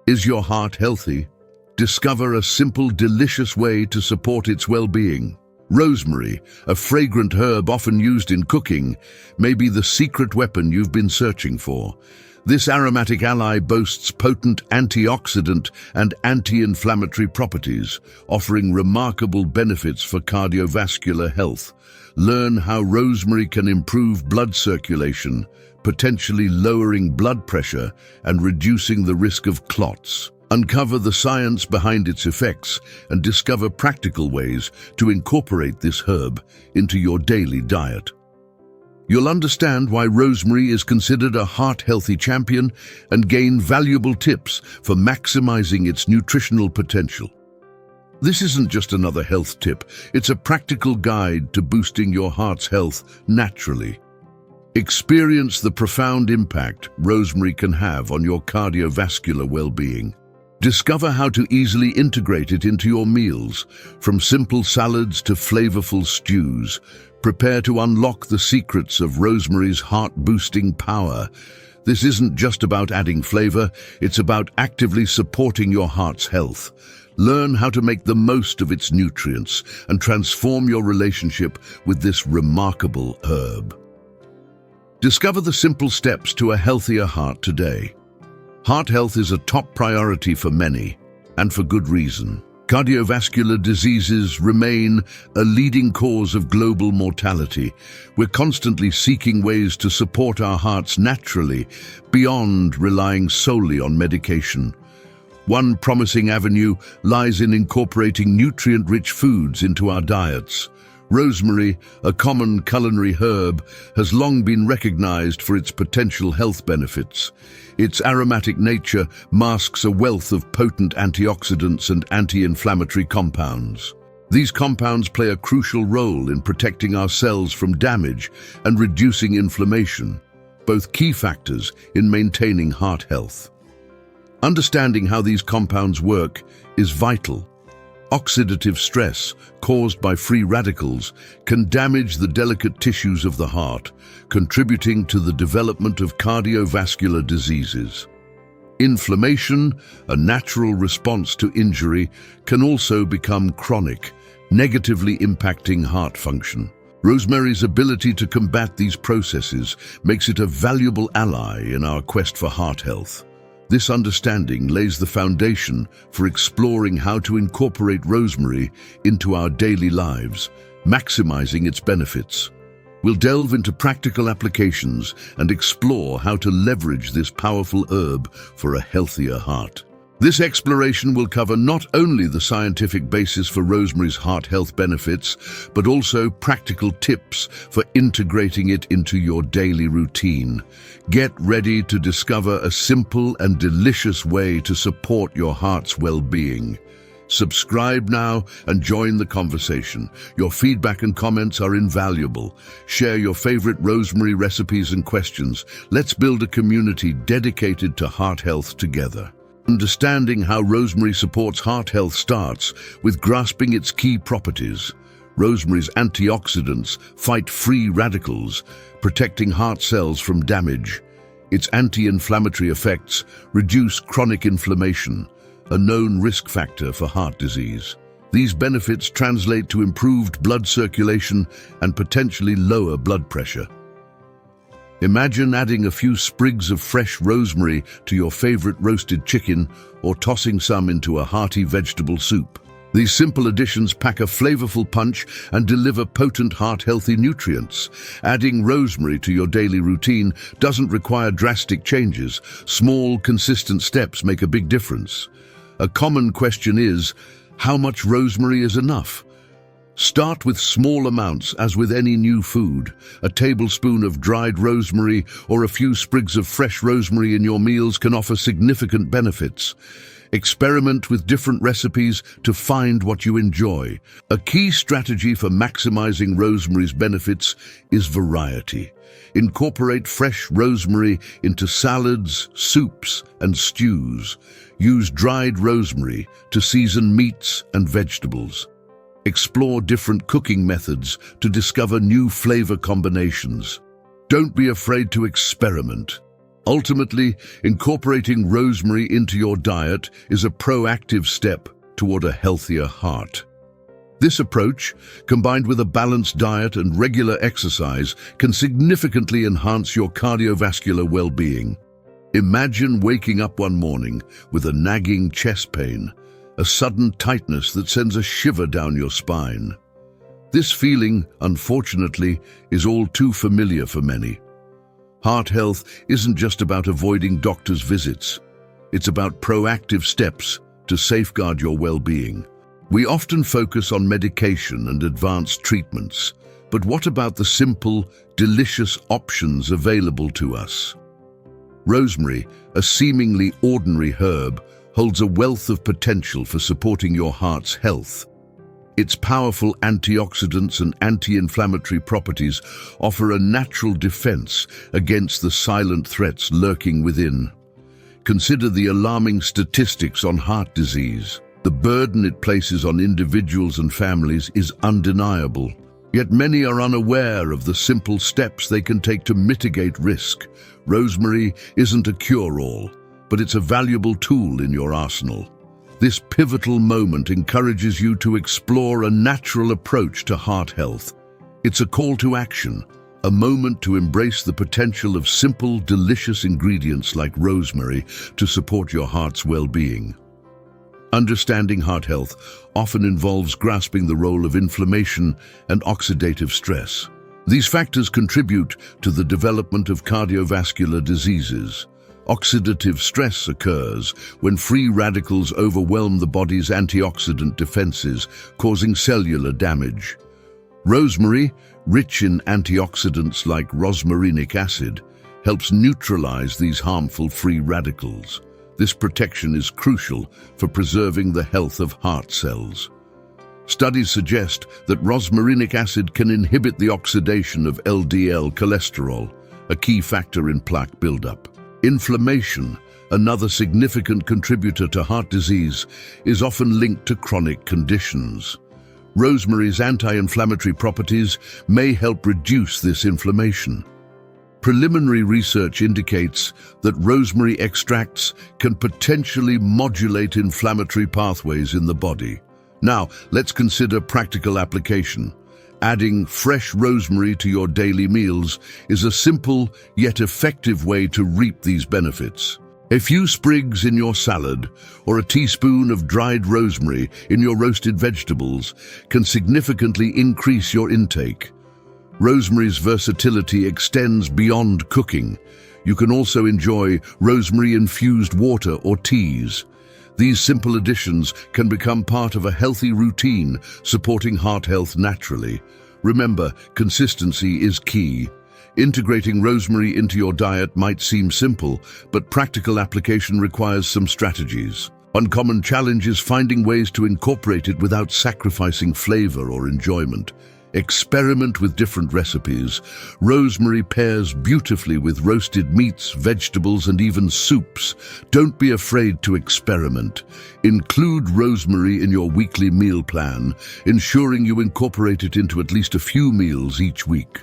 Is your heart healthy? Discover a simple, delicious way to support its well-being. Rosemary, a fragrant herb often used in cooking, may be the secret weapon you've been searching for. This aromatic ally boasts potent antioxidant and anti-inflammatory properties, offering remarkable benefits for cardiovascular health. Learn how rosemary can improve blood circulation, potentially lowering blood pressure and reducing the risk of clots. Uncover the science behind its effects and discover practical ways to incorporate this herb into your daily diet. You'll understand why rosemary is considered a heart-healthy champion and gain valuable tips for maximizing its nutritional potential. This isn't just another health tip, it's a practical guide to boosting your heart's health naturally. Experience the profound impact rosemary can have on your cardiovascular well-being. Discover how to easily integrate it into your meals, from simple salads to flavorful stews. Prepare to unlock the secrets of rosemary's heart-boosting power. This isn't just about adding flavor, it's about actively supporting your heart's health. Learn how to make the most of its nutrients and transform your relationship with this remarkable herb. Discover the simple steps to a healthier heart today. Heart health is a top priority for many, and for good reason. Cardiovascular diseases remain a leading cause of global mortality. We're constantly seeking ways to support our hearts naturally, beyond relying solely on medication. One promising avenue lies in incorporating nutrient-rich foods into our diets. Rosemary, a common culinary herb, has long been recognized for its potential health benefits. Its aromatic nature masks a wealth of potent antioxidants and anti-inflammatory compounds. These compounds play a crucial role in protecting our cells from damage and reducing inflammation, both key factors in maintaining heart health. Understanding how these compounds work is vital. Oxidative stress, caused by free radicals, can damage the delicate tissues of the heart, contributing to the development of cardiovascular diseases. Inflammation, a natural response to injury, can also become chronic, negatively impacting heart function. Rosemary's ability to combat these processes makes it a valuable ally in our quest for heart health. This understanding lays the foundation for exploring how to incorporate rosemary into our daily lives, maximizing its benefits. We'll delve into practical applications and explore how to leverage this powerful herb for a healthier heart. This exploration will cover not only the scientific basis for rosemary's heart health benefits, but also practical tips for integrating it into your daily routine. Get ready to discover a simple and delicious way to support your heart's well-being. Subscribe now and join the conversation. Your feedback and comments are invaluable. Share your favorite rosemary recipes and questions. Let's build a community dedicated to heart health together. Understanding how rosemary supports heart health starts with grasping its key properties. Rosemary's antioxidants fight free radicals, protecting heart cells from damage. Its anti-inflammatory effects reduce chronic inflammation, a known risk factor for heart disease. These benefits translate to improved blood circulation and potentially lower blood pressure. Imagine adding a few sprigs of fresh rosemary to your favorite roasted chicken or tossing some into a hearty vegetable soup. These simple additions pack a flavorful punch and deliver potent heart-healthy nutrients. Adding rosemary to your daily routine doesn't require drastic changes. Small, consistent steps make a big difference. A common question is, how much rosemary is enough? Start with small amounts, as with any new food. A tablespoon of dried rosemary or a few sprigs of fresh rosemary in your meals can offer significant benefits. Experiment with different recipes to find what you enjoy. A key strategy for maximizing rosemary's benefits is variety. Incorporate fresh rosemary into salads, soups, and stews. Use dried rosemary to season meats and vegetables. Explore different cooking methods to discover new flavor combinations. Don't be afraid to experiment. Ultimately, incorporating rosemary into your diet is a proactive step toward a healthier heart. This approach, combined with a balanced diet and regular exercise, can significantly enhance your cardiovascular well-being. Imagine waking up one morning with a nagging chest pain, a sudden tightness that sends a shiver down your spine. This feeling, unfortunately, is all too familiar for many. Heart health isn't just about avoiding doctor's visits. It's about proactive steps to safeguard your well-being. We often focus on medication and advanced treatments, but what about the simple, delicious options available to us? Rosemary, a seemingly ordinary herb, holds a wealth of potential for supporting your heart's health. Its powerful antioxidants and anti-inflammatory properties offer a natural defense against the silent threats lurking within. Consider the alarming statistics on heart disease. The burden it places on individuals and families is undeniable. Yet many are unaware of the simple steps they can take to mitigate risk. Rosemary isn't a cure-all, but it's a valuable tool in your arsenal. This pivotal moment encourages you to explore a natural approach to heart health. It's a call to action, a moment to embrace the potential of simple, delicious ingredients like rosemary to support your heart's well-being. Understanding heart health often involves grasping the role of inflammation and oxidative stress. These factors contribute to the development of cardiovascular diseases. Oxidative stress occurs when free radicals overwhelm the body's antioxidant defenses, causing cellular damage. Rosemary, rich in antioxidants like rosmarinic acid, helps neutralize these harmful free radicals. This protection is crucial for preserving the health of heart cells. Studies suggest that rosmarinic acid can inhibit the oxidation of LDL cholesterol, a key factor in plaque buildup. Inflammation, another significant contributor to heart disease, is often linked to chronic conditions. Rosemary's anti-inflammatory properties may help reduce this inflammation. Preliminary research indicates that rosemary extracts can potentially modulate inflammatory pathways in the body. Now, let's consider practical application. Adding fresh rosemary to your daily meals is a simple yet effective way to reap these benefits. A few sprigs in your salad or a teaspoon of dried rosemary in your roasted vegetables can significantly increase your intake. Rosemary's versatility extends beyond cooking. You can also enjoy rosemary-infused water or teas. These simple additions can become part of a healthy routine, supporting heart health naturally. Remember, consistency is key. Integrating rosemary into your diet might seem simple, but practical application requires some strategies. One common challenge is finding ways to incorporate it without sacrificing flavor or enjoyment. Experiment with different recipes. Rosemary pairs beautifully with roasted meats, vegetables, and even soups. Don't be afraid to experiment. Include rosemary in your weekly meal plan, ensuring you incorporate it into at least a few meals each week.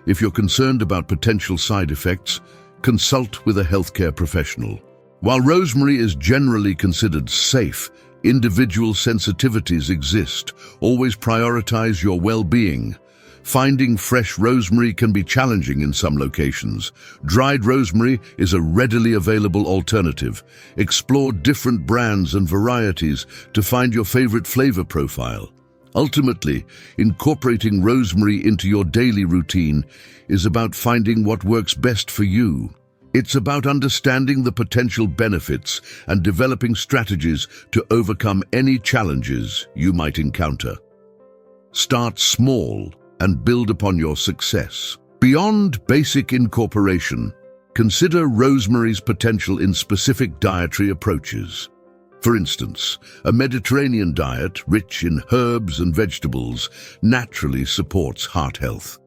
If you're concerned about potential side effects, consult with a healthcare professional. While rosemary is generally considered safe, individual sensitivities exist. Always prioritize your well-being. Finding fresh rosemary can be challenging in some locations. Dried rosemary is a readily available alternative. Explore different brands and varieties to find your favorite flavor profile. Ultimately, incorporating rosemary into your daily routine is about finding what works best for you. It's about understanding the potential benefits and developing strategies to overcome any challenges you might encounter. Start small and build upon your success. Beyond basic incorporation, consider rosemary's potential in specific dietary approaches. For instance, a Mediterranean diet rich in herbs and vegetables naturally supports heart health.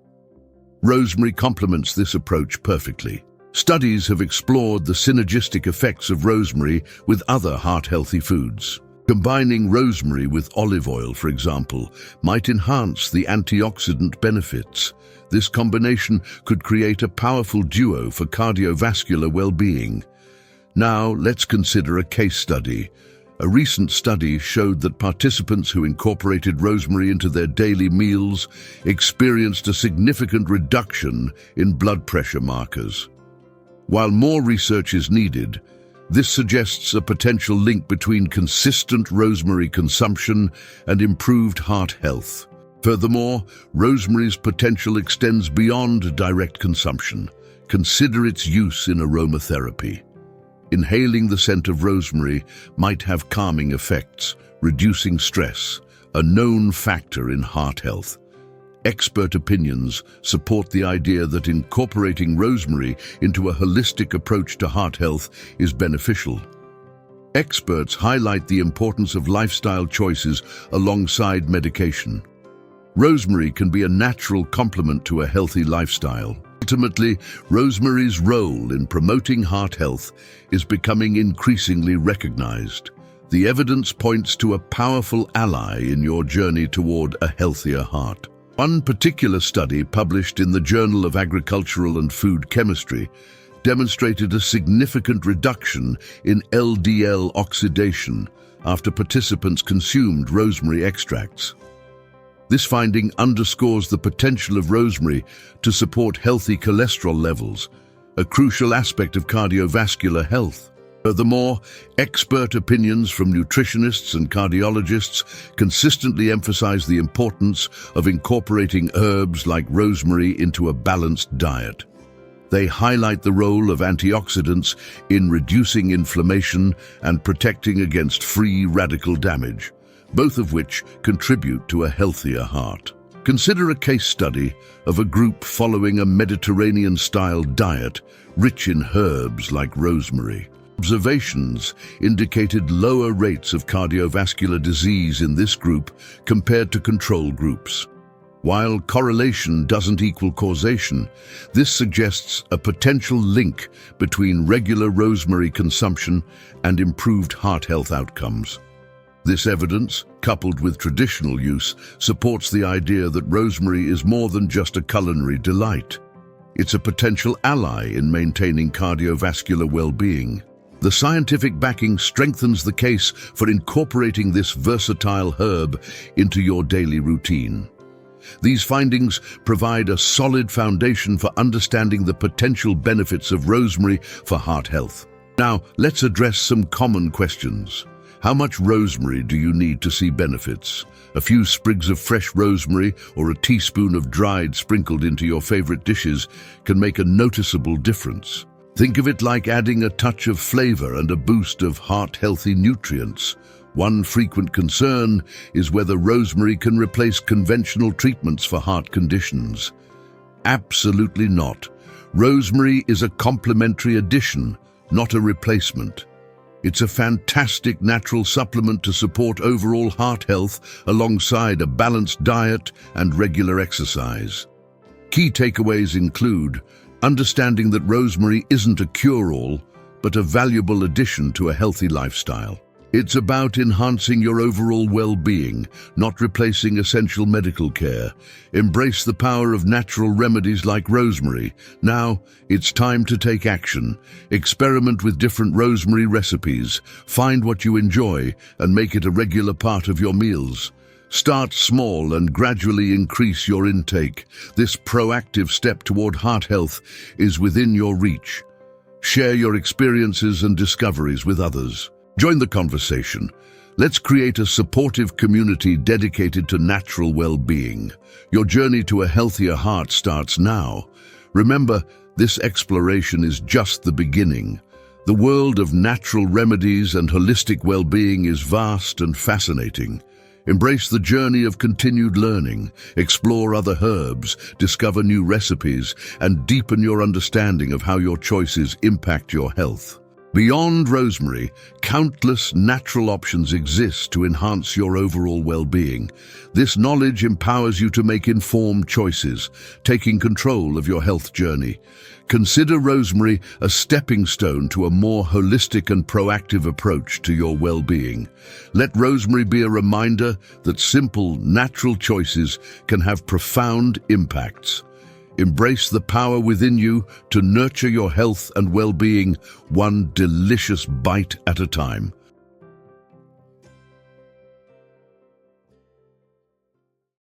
Rosemary complements this approach perfectly. Studies have explored the synergistic effects of rosemary with other heart-healthy foods. Combining rosemary with olive oil, for example, might enhance the antioxidant benefits. This combination could create a powerful duo for cardiovascular well-being. Now, let's consider a case study. A recent study showed that participants who incorporated rosemary into their daily meals experienced a significant reduction in blood pressure markers. While more research is needed, this suggests a potential link between consistent rosemary consumption and improved heart health. Furthermore, rosemary's potential extends beyond direct consumption. Consider its use in aromatherapy. Inhaling the scent of rosemary might have calming effects, reducing stress, a known factor in heart health. Expert opinions support the idea that incorporating rosemary into a holistic approach to heart health is beneficial. Experts highlight the importance of lifestyle choices alongside medication. Rosemary can be a natural complement to a healthy lifestyle. Ultimately, rosemary's role in promoting heart health is becoming increasingly recognized. The evidence points to a powerful ally in your journey toward a healthier heart. One particular study published in the Journal of Agricultural and Food Chemistry demonstrated a significant reduction in LDL oxidation after participants consumed rosemary extracts. This finding underscores the potential of rosemary to support healthy cholesterol levels, a crucial aspect of cardiovascular health. Furthermore, expert opinions from nutritionists and cardiologists consistently emphasize the importance of incorporating herbs like rosemary into a balanced diet. They highlight the role of antioxidants in reducing inflammation and protecting against free radical damage, both of which contribute to a healthier heart. Consider a case study of a group following a Mediterranean-style diet rich in herbs like rosemary. Observations indicated lower rates of cardiovascular disease in this group compared to control groups. While correlation doesn't equal causation, this suggests a potential link between regular rosemary consumption and improved heart health outcomes. This evidence, coupled with traditional use, supports the idea that rosemary is more than just a culinary delight. It's a potential ally in maintaining cardiovascular well-being. The scientific backing strengthens the case for incorporating this versatile herb into your daily routine. These findings provide a solid foundation for understanding the potential benefits of rosemary for heart health. Now, let's address some common questions. How much rosemary do you need to see benefits? A few sprigs of fresh rosemary or a teaspoon of dried sprinkled into your favorite dishes can make a noticeable difference. Think of it like adding a touch of flavor and a boost of heart-healthy nutrients. One frequent concern is whether rosemary can replace conventional treatments for heart conditions. Absolutely not. Rosemary is a complementary addition, not a replacement. It's a fantastic natural supplement to support overall heart health alongside a balanced diet and regular exercise. Key takeaways include understanding that rosemary isn't a cure-all, but a valuable addition to a healthy lifestyle. It's about enhancing your overall well-being, not replacing essential medical care. Embrace the power of natural remedies like rosemary. Now, it's time to take action. Experiment with different rosemary recipes. Find what you enjoy and make it a regular part of your meals. Start small and gradually increase your intake. This proactive step toward heart health is within your reach. Share your experiences and discoveries with others. Join the conversation. Let's create a supportive community dedicated to natural well-being. Your journey to a healthier heart starts now. Remember, this exploration is just the beginning. The world of natural remedies and holistic well-being is vast and fascinating. Embrace the journey of continued learning, explore other herbs, discover new recipes, and deepen your understanding of how your choices impact your health. Beyond rosemary, countless natural options exist to enhance your overall well-being. This knowledge empowers you to make informed choices, taking control of your health journey. Consider rosemary a stepping stone to a more holistic and proactive approach to your well-being. Let rosemary be a reminder that simple, natural choices can have profound impacts. Embrace the power within you to nurture your health and well-being, one delicious bite at a time.